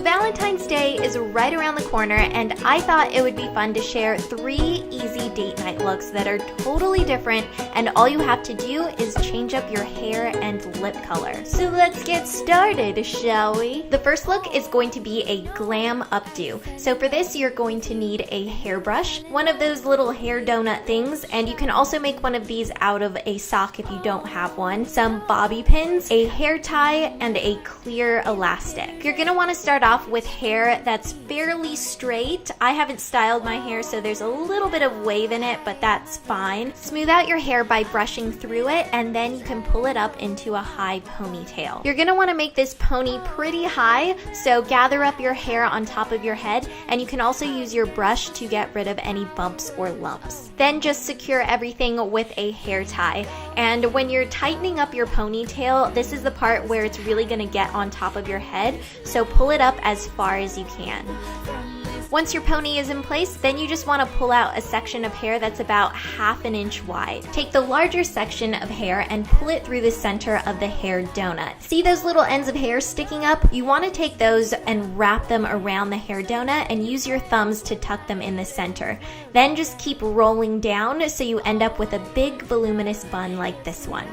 Valentine's Day is right around the corner, and I thought it would be fun to share 3 easy date night looks that are totally different, and all you have to do is change up your hair and lip color. So let's get started, shall we? The first look is going to be a glam updo. So for this, you're going to need a hairbrush, one of those little hair donut things, and you can also make one of these out of a sock if you don't have one, some bobby pins, a hair tie, and a clear elastic. You're gonna want to start off with hair that's fairly straight. I haven't styled my hair, so there's a little bit of wave in it, but that's fine. Smooth out your hair by brushing through it, and then you can pull it up into a high ponytail. You're gonna want to make this pony pretty high, so gather up your hair on top of your head, and you can also use your brush to get rid of any bumps or lumps. Then just secure everything with a hair tie. And when you're tightening up your ponytail, this is the part where it's really gonna get on top of your head, so pull it up as far as you can. Once your pony is in place, then you just want to pull out a section of hair that's about 1/2 inch wide. Take the larger section of hair and pull it through the center of the hair donut. See those little ends of hair sticking up? You want to take those and wrap them around the hair donut and use your thumbs to tuck them in the center. Then just keep rolling down so you end up with a big voluminous bun like this one.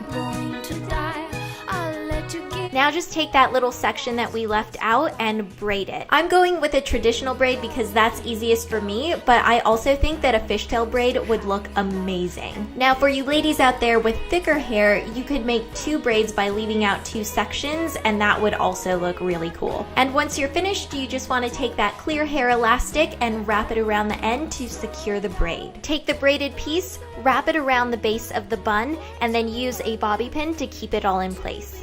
Now just take that little section that we left out and braid it. I'm going with a traditional braid because that's easiest for me, but I also think that a fishtail braid would look amazing. Now for you ladies out there with thicker hair, you could make 2 braids by leaving out 2 sections, and that would also look really cool. And once you're finished, you just want to take that clear hair elastic and wrap it around the end to secure the braid. Take the braided piece, wrap it around the base of the bun, and then use a bobby pin to keep it all in place.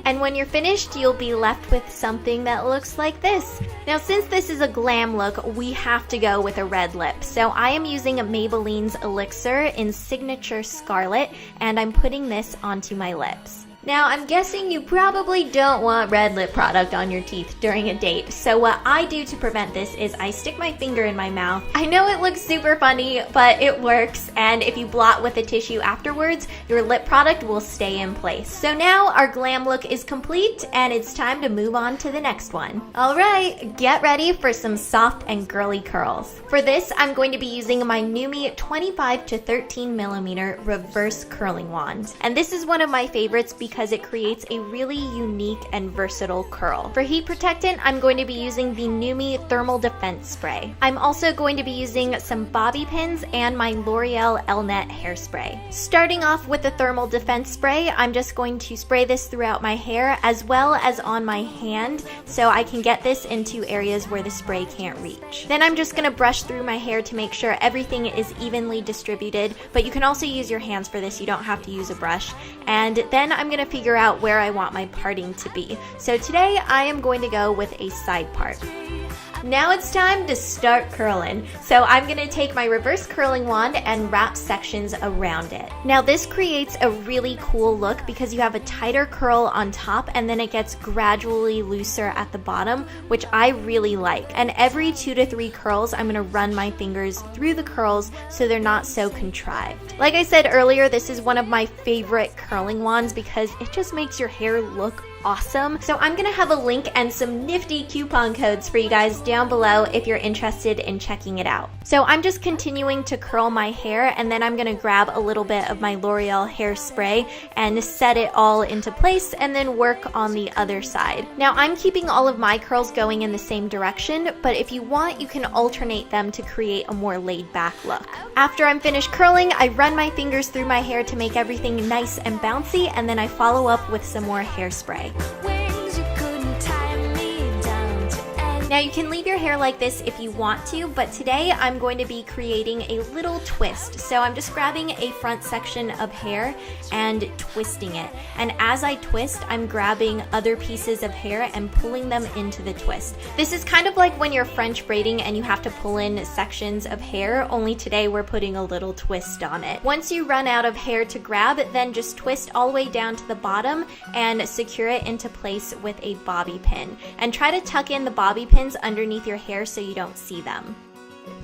And when you're finished, you'll be left with something that looks like this. Now, since this is a glam look, we have to go with a red lip. So I am using Maybelline's Elixir in Signature Scarlet, and I'm putting this onto my lips. Now, I'm guessing you probably don't want red lip product on your teeth during a date, so what I do to prevent this is I stick my finger in my mouth. I know it looks super funny, but it works, and if you blot with a tissue afterwards, your lip product will stay in place. So now our glam look is complete, and it's time to move on to the next one. Alright, get ready for some soft and girly curls. For this, I'm going to be using my NuMe 25 to 13 millimeter reverse curling wand, and this is one of my favorites because it creates a really unique and versatile curl. For heat protectant, I'm going to be using the NuMe Thermal Defense Spray. I'm also going to be using some bobby pins and my L'Oreal Elnett hairspray. Starting off with the Thermal Defense Spray, I'm just going to spray this throughout my hair as well as on my hand so I can get this into areas where the spray can't reach. Then I'm just going to brush through my hair to make sure everything is evenly distributed, but you can also use your hands for this, you don't have to use a brush. And then I'm going to figure out where I want my parting to be. So today I am going to go with a side part. Now it's time to start curling. So I'm going to take my reverse curling wand and wrap sections around it. Now this creates a really cool look because you have a tighter curl on top and then it gets gradually looser at the bottom, which I really like. And every 2 to 3 curls, I'm going to run my fingers through the curls so they're not so contrived. Like I said earlier, this is one of my favorite curling wands because it just makes your hair look awesome. So I'm gonna have a link and some nifty coupon codes for you guys down below if you're interested in checking it out. So I'm just continuing to curl my hair, and then I'm gonna grab a little bit of my L'Oreal hairspray and set it all into place and then work on the other side. Now I'm keeping all of my curls going in the same direction, but if you want, you can alternate them to create a more laid back look. After I'm finished curling, I run my fingers through my hair to make everything nice and bouncy, and then I follow up with some more hairspray. Now you can leave your hair like this if you want to, but today I'm going to be creating a little twist. So I'm just grabbing a front section of hair and twisting it. And as I twist, I'm grabbing other pieces of hair and pulling them into the twist. This is kind of like when you're French braiding and you have to pull in sections of hair, only today we're putting a little twist on it. Once you run out of hair to grab, then just twist all the way down to the bottom and secure it into place with a bobby pin. And try to tuck in the bobby pins underneath your hair so you don't see them.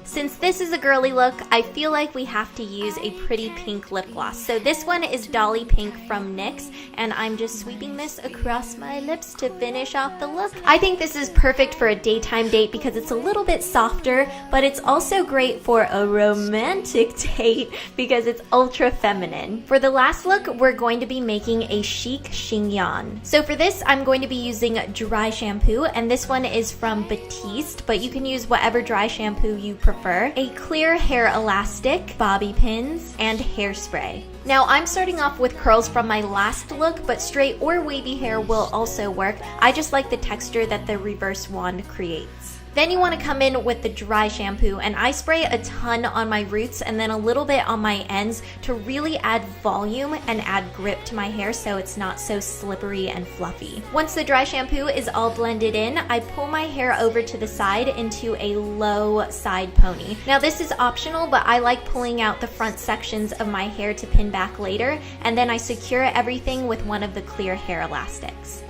Since this is a girly look, I feel like we have to use a pretty pink lip gloss. So this one is Dolly Pink from NYX, and I'm just sweeping this across my lips to finish off the look. I think this is perfect for a daytime date because it's a little bit softer, but it's also great for a romantic date because it's ultra feminine. For the last look, we're going to be making a chic chignon. So for this, I'm going to be using dry shampoo, and this one is from Batiste, but you can use whatever dry shampoo you prefer. A clear hair elastic, bobby pins, and hairspray. Now I'm starting off with curls from my last look, but straight or wavy hair will also work. I just like the texture that the reverse wand creates. Then you want to come in with the dry shampoo, and I spray a ton on my roots and then a little bit on my ends to really add volume and add grip to my hair so it's not so slippery and fluffy. Once the dry shampoo is all blended in, I pull my hair over to the side into a low side pony. Now this is optional, but I like pulling out the front sections of my hair to pin back later, and then I secure everything with one of the clear hair elastics.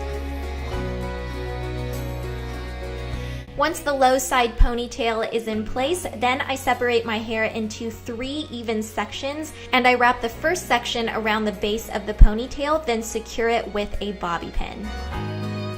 Once the low side ponytail is in place, then I separate my hair into 3 even sections, and I wrap the first section around the base of the ponytail, then secure it with a bobby pin.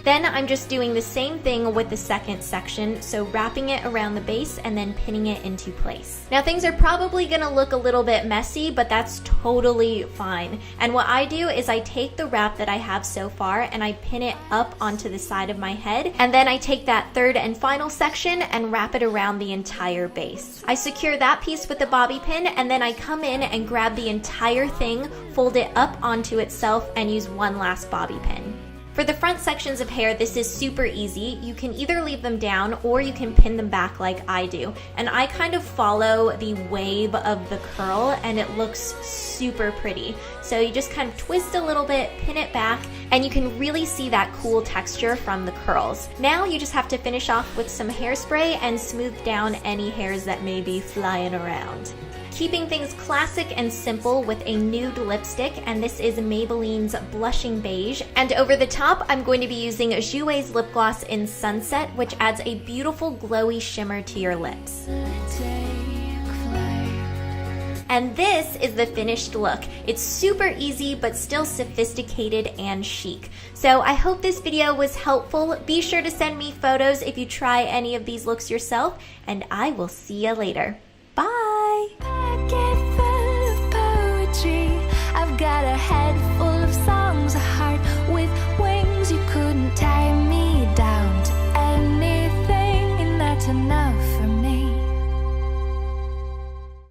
Then I'm just doing the same thing with the second section, so wrapping it around the base and then pinning it into place. Now things are probably gonna look a little bit messy, but that's totally fine. And what I do is I take the wrap that I have so far and I pin it up onto the side of my head, and then I take that third and final section and wrap it around the entire base. I secure that piece with the bobby pin, and then I come in and grab the entire thing, fold it up onto itself, and use one last bobby pin. For the front sections of hair, this is super easy. You can either leave them down or you can pin them back like I do. And I kind of follow the wave of the curl and it looks super pretty. So you just kind of twist a little bit, pin it back, and you can really see that cool texture from the curls. Now you just have to finish off with some hairspray and smooth down any hairs that may be flying around. Keeping things classic and simple with a nude lipstick, and this is Maybelline's Blushing Beige. And over the top, I'm going to be using Jouer's lip gloss in Sunset, which adds a beautiful glowy shimmer to your lips. And this is the finished look. It's super easy, but still sophisticated and chic. So I hope this video was helpful. Be sure to send me photos if you try any of these looks yourself, and I will see you later. Bye!